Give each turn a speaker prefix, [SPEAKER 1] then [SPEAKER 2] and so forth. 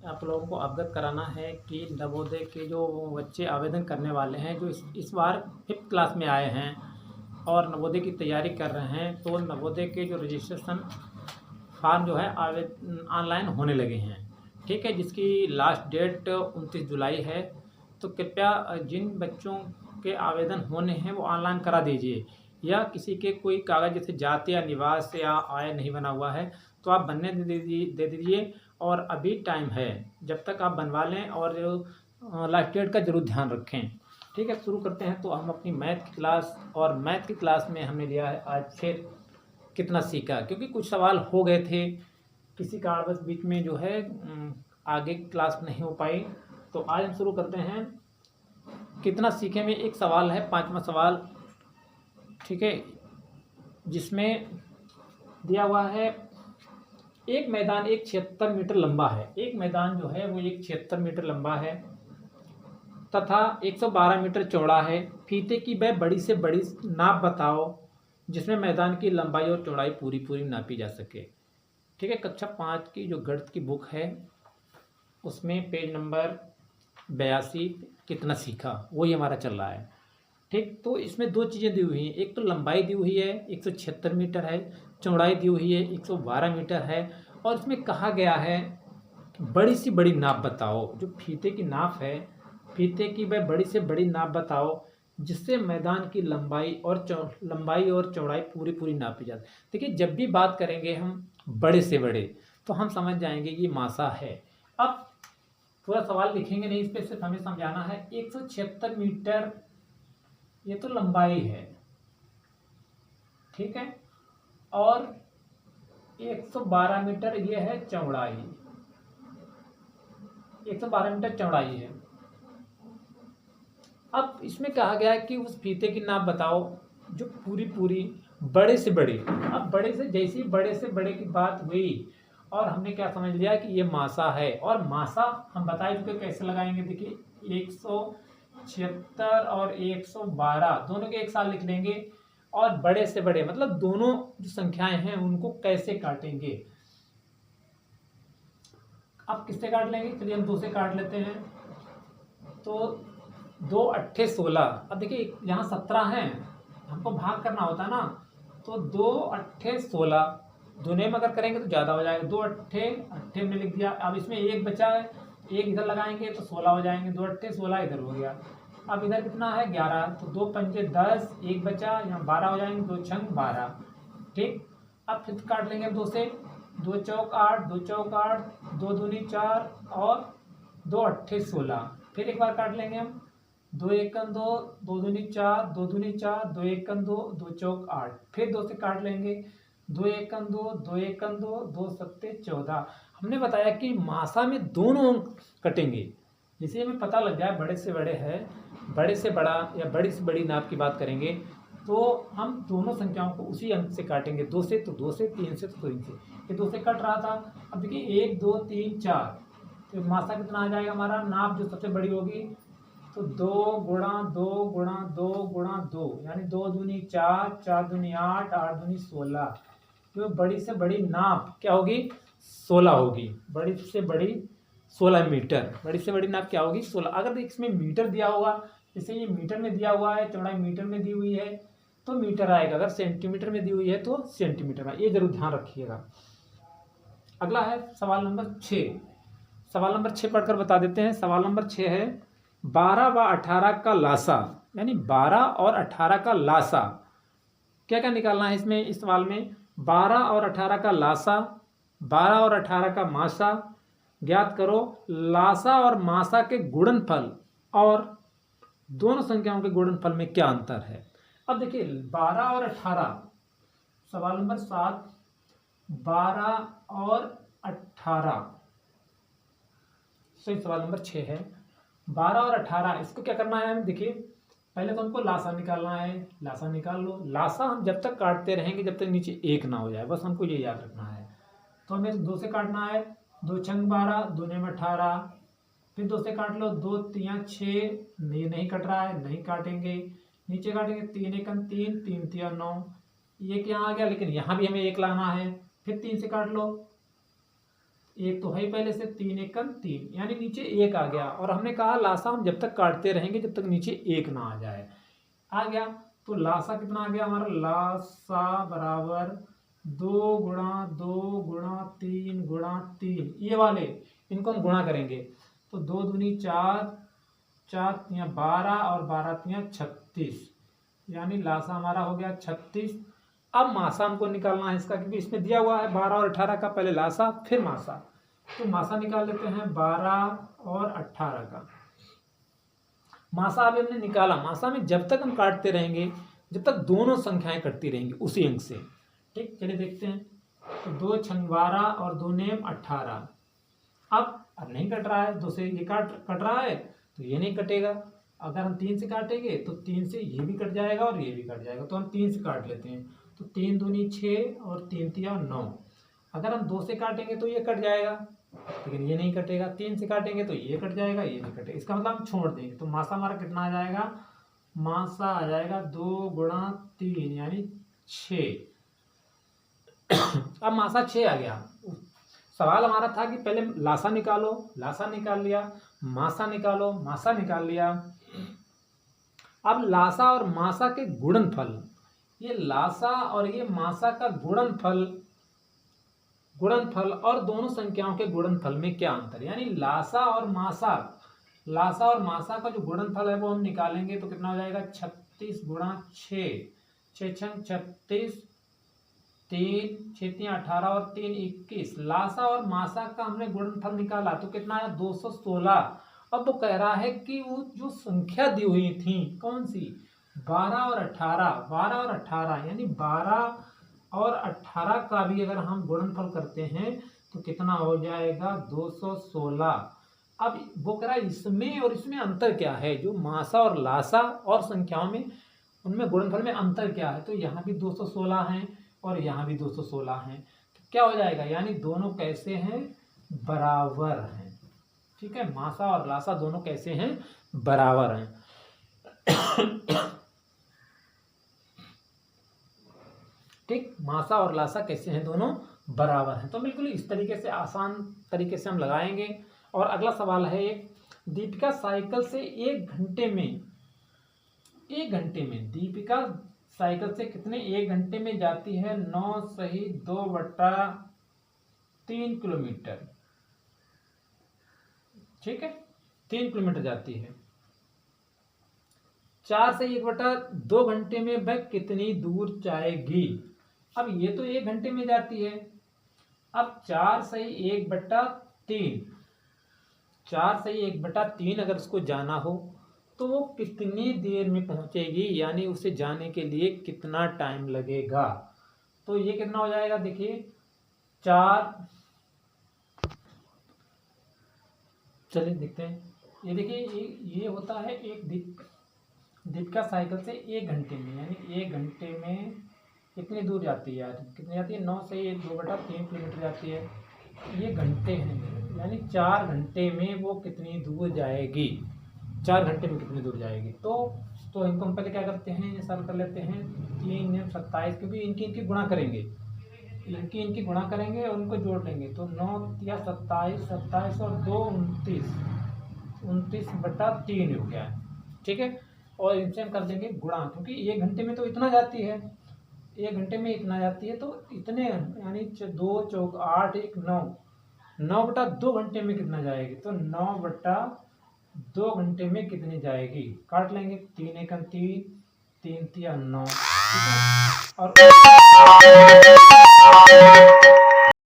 [SPEAKER 1] आप लोगों को अवगत कराना है कि नवोदय के जो बच्चे आवेदन करने वाले हैं, जो इस बार 5th क्लास में आए हैं और नवोदय की तैयारी कर रहे हैं, तो नवोदय के जो रजिस्ट्रेशन फॉर्म जो है ऑनलाइन होने लगे हैं। ठीक है, जिसकी लास्ट डेट 29 जुलाई है। तो कृपया जिन बच्चों के आवेदन होने हैं वो ऑनलाइन करा दीजिए, या किसी के कोई कागज़ जैसे जाति या निवास या आय नहीं बना हुआ है तो आप बनने दे दीजिए। और अभी टाइम है, जब तक आप बनवा लें, और लास्ट डेट का जरूर ध्यान रखें। ठीक है, शुरू करते हैं। तो हम अपनी मैथ की क्लास, और मैथ की क्लास में हमने लिया है आज फिर कितना सीखा, क्योंकि कुछ सवाल हो गए थे, किसी कारणवश बीच में जो है आगे क्लास नहीं हो पाई। तो आज हम शुरू करते हैं कितना सीखे में। एक सवाल है, 5वां सवाल, ठीक है, जिसमें दिया हुआ है एक मैदान 76 मीटर लंबा है। एक मैदान जो है वो 76 मीटर लंबा है तथा 112 मीटर चौड़ा है। फीते की वह बड़ी से बड़ी नाप बताओ जिसमें मैदान की लंबाई और चौड़ाई पूरी पूरी नापी जा सके। ठीक है, कक्षा 5 की जो गणित की बुक है उसमें पेज नंबर 82 कितना सीखा वही हमारा चल रहा है। ठीक, तो इसमें दो चीज़ें दी हुई हैं। एक तो लंबाई दी हुई है 176 मीटर है, चौड़ाई दी हुई है 112 मीटर है, और इसमें कहा गया है बड़ी सी बड़ी नाप बताओ। जो फीते की नाप है, फीते की वह बड़ी से बड़ी नाप बताओ जिससे मैदान की लंबाई और चौड़ाई पूरी पूरी नापी जाती। देखिए, जब भी बात करेंगे हम बड़े से बड़े तो हम समझ जाएंगे ये मासा है। अब पूरा सवाल लिखेंगे नहीं, इस पर सिर्फ हमें समझाना है। 176 मीटर ये तो लंबाई है, ठीक है, और 112 मीटर ये है चौड़ाई। 112 मीटर चौड़ाई है। अब इसमें कहा गया है कि उस फीते की नाप बताओ जो पूरी पूरी बड़े से बड़े। अब बड़े से, जैसी बड़े से बड़े की बात हुई और हमने क्या समझ लिया कि ये मासा है, और मासा हम बता चुके कैसे लगाएंगे। देखिए, 176 और 112 दोनों के एक साथ लिख लेंगे, और बड़े से बड़े मतलब दोनों जो संख्याएं हैं उनको कैसे काटेंगे। अब किससे काट लेंगे, चलिए हम 2 से काट लेते हैं। तो 2 अट्ठे 16। अब देखिए यहाँ 17 हैं, हमको भाग करना होता है ना, तो 2 अट्ठे 16 दोनों में अगर करेंगे तो ज़्यादा हो जाएगा। 2 अट्ठे अट्ठे में लिख दिया। अब इसमें एक बचा है, एक इधर लगाएंगे तो 16 हो जाएंगे। 2 अट्ठे 16 इधर हो गया। अब इधर कितना है 11, तो 2 पंजे 10, एक बचा, यहाँ 12 हो जाएंगे। 2 छंग 12। ठीक, अब फिर काट लेंगे 2 से। 2 चौक 8, 2 चौक 8, 2 दूनी 4 और 2 अट्ठे 16। फिर एक बार काट लेंगे हम। 2 एकम 2, 2 दूनी 4, 2 दूनी 4, 2 एकम 2, 2 चौक 8। फिर 2 से काट लेंगे। 2 एकम 2, 2 एकम 2, 2 सत्ते 14। हमने बताया कि मासा में दोनों अंक कटेंगे। जैसे हमें पता लग जाए बड़े से बड़े है, बड़े से बड़ा या बड़ी से बड़ी नाप की बात करेंगे तो हम दोनों संख्याओं को उसी अंक से काटेंगे। 2 से तो 2 से, 3 से तो 3 से। ये 2 से कट रहा था। अब देखिए 1 2 3 4, तो मासा कितना आ जाएगा हमारा, नाप जो सबसे बड़ी होगी, तो 2 गुणा 2 गुणा 2 गुणा 2, यानी 2 दूनी 4, 4 दूनी 8, 8 दूनी 16। तो बड़ी से बड़ी नाप क्या होगी, 16 होगी। बड़ी से बड़ी 16 मीटर। बड़ी से बड़ी नाप क्या होगी, 16। अगर इसमें मीटर दिया होगा, जैसे ये मीटर में दिया हुआ है, चौड़ाई मीटर में दी हुई है तो मीटर आएगा। अगर सेंटीमीटर में दी हुई है तो सेंटीमीटर में, ये जरूर ध्यान रखिएगा। अगला है सवाल नंबर 6। सवाल नंबर 6 पढ़कर बता देते हैं। सवाल नंबर 6 है 12 व 18 का लासा, यानी 12 और 18 का लासा। क्या क्या निकालना है इसमें, इस सवाल में 12 और 18 का लासा, 12 और 18 का मासा। ज्ञात करो लासा और मासा के गुणनफल और दोनों संख्याओं के गुणनफल में क्या अंतर है। अब देखिए 12 और 18, सवाल नंबर 7, 12 और 18, सही सवाल नंबर 6 है। 12 और 18, इसको क्या करना है, देखिए पहले तो हमको लासा निकालना है। लासा निकाल लो। लासा हम जब तक काटते रहेंगे जब तक नीचे 1 ना हो जाए, बस हमको ये याद रखना है। तो हमें 2 से काटना है। 2 छंग 12, 2 में 18। फिर 2 से काट लो। 2 3 6, ये नहीं कट रहा है, नहीं काटेंगे। नीचे काटेंगे 3 एकम 3, 3 3 9, ये क्या आ गया, लेकिन यहाँ भी हमें 1 लाना है। फिर 3 से काट लो। एक तो है ही पहले से, 3 एकम 3, यानी नीचे 1 आ गया। और हमने कहा लासा हम जब तक काटते रहेंगे जब तक नीचे 1 ना आ जाए। आ गया, तो लासा कितना आ गया हमारा, लासा बराबर 2 गुणा 2 गुणा 3 गुणा 3, ये वाले इनको हम गुणा करेंगे तो 2 दूनी 4, 4 तियां 12 और 12 तियां 36, यानी लासा हमारा हो गया 36। अब मासा हमको निकालना है इसका, क्योंकि इसमें दिया हुआ है 12 और 18 का, पहले लासा फिर मासा। तो मासा निकाल लेते हैं 12 और 18 का। मासा अभी हमने निकाला, मासा में जब तक हम काटते रहेंगे जब तक दोनों संख्याएं कटती रहेंगी उसी अंक से। ठीक, चलिए देखते हैं। तो 2 छंग 12 और 2 नेम 18। अब नहीं कट रहा है, 2 से ये कट रहा है तो ये नहीं कटेगा। अगर हम 3 से काटेंगे तो 3 से ये भी कट जाएगा और ये भी कट जाएगा, तो हम 3 से काट लेते हैं। तो 3 दूनी 6 और 3 तिया 9। अगर हम 2 से काटेंगे तो ये कट जाएगा, लेकिन ये नहीं कटेगा। 3 से काटेंगे तो ये कट जाएगा, ये नहीं कटेगा, इसका मतलब हम छोड़ देंगे। तो मासा हमारा कितना आ जाएगा, मासा आ जाएगा 2 गुणा 3 यानी 6। अब मासा 6 आ गया। सवाल हमारा था कि पहले लासा निकालो, लासा निकाल लिया, मासा निकालो, मासा निकाल लिया। अब लासा और मासा के गुणनफल, ये लासा और ये मासा का गुणनफल और दोनों संख्याओं के गुणनफल में क्या अंतर, यानी लासा और मासा का जो गुणनफल है वो हम निकालेंगे तो कितना हो जाएगा, 36 गुणा 6, 6 छंग 36, 3 6 तियां 18 और 3 21। लासा और मासा का हमने गुणनफल निकाला तो कितना आया, 216। अब वो कह रहा है कि वो जो संख्या दी हुई थी कौन सी, 12 और 18, यानी 12 और 18 का भी अगर हम गुणनफल करते हैं तो कितना हो जाएगा, 216। अब वो कह रहा है इसमें और इसमें अंतर क्या है, जो मासा और लासा और संख्याओं में उनमें गुणनफल में अंतर क्या है। तो यहाँ भी 216 हैं और यहाँ भी 216 हैं, तो क्या हो जाएगा, यानी दोनों कैसे हैं, बराबर हैं। ठीक है, मासा और लासा दोनों कैसे हैं, बराबर हैं। ठीक, मासा और लासा कैसे हैं, दोनों बराबर हैं। तो बिल्कुल इस तरीके से आसान तरीके से हम लगाएंगे। और अगला सवाल है एक, दीपिका साइकिल से 1 घंटे में दीपिका साइकिल से कितने 1 घंटे में जाती है, 9 सही 2/3 किलोमीटर। ठीक है, 3 किलोमीटर जाती है। 4 से 1/2 घंटे में वह कितनी दूर जाएगी। अब ये तो 1 घंटे में जाती है, अब 4 से 1/3, 4 से 1/3 अगर उसको जाना हो तो वो कितनी देर में पहुंचेगी, यानी उसे जाने के लिए कितना टाइम लगेगा। तो ये कितना हो जाएगा, देखिए 4, चलिए देखते हैं। ये देखिए ये होता है एक दीपिका साइकिल से 1 घंटे में, यानी 1 घंटे में कितनी दूर जाती है, कितनी जाती है, 9 से 2/3 किलोमीटर जाती है। ये घंटे हैं, यानी 4 घंटे में वो कितनी दूर जाएगी, 4 घंटे में कितनी दूर जाएगी। तो इनको हम पहले क्या करते हैं, सॉल्व कर लेते हैं। 3 9 27, क्योंकि इनकी गुणा करेंगे, इनकी गुणा करेंगे और उनको जोड़ लेंगे। तो 9 या 27, 27 और 2 29, 29/3 हो गया। ठीक है, और इनसे हम कर देंगे गुणा, क्योंकि 1 घंटे में तो इतना जाती है, 1 घंटे में इतना जाती है, तो इतने यानी 2 चौक 8 1 9, 9/2 घंटे में कितना जाएगी। तो 9/2 घंटे में कितनी जाएगी, काट लेंगे। 3 1 3, 3 3 9, ठीक है, और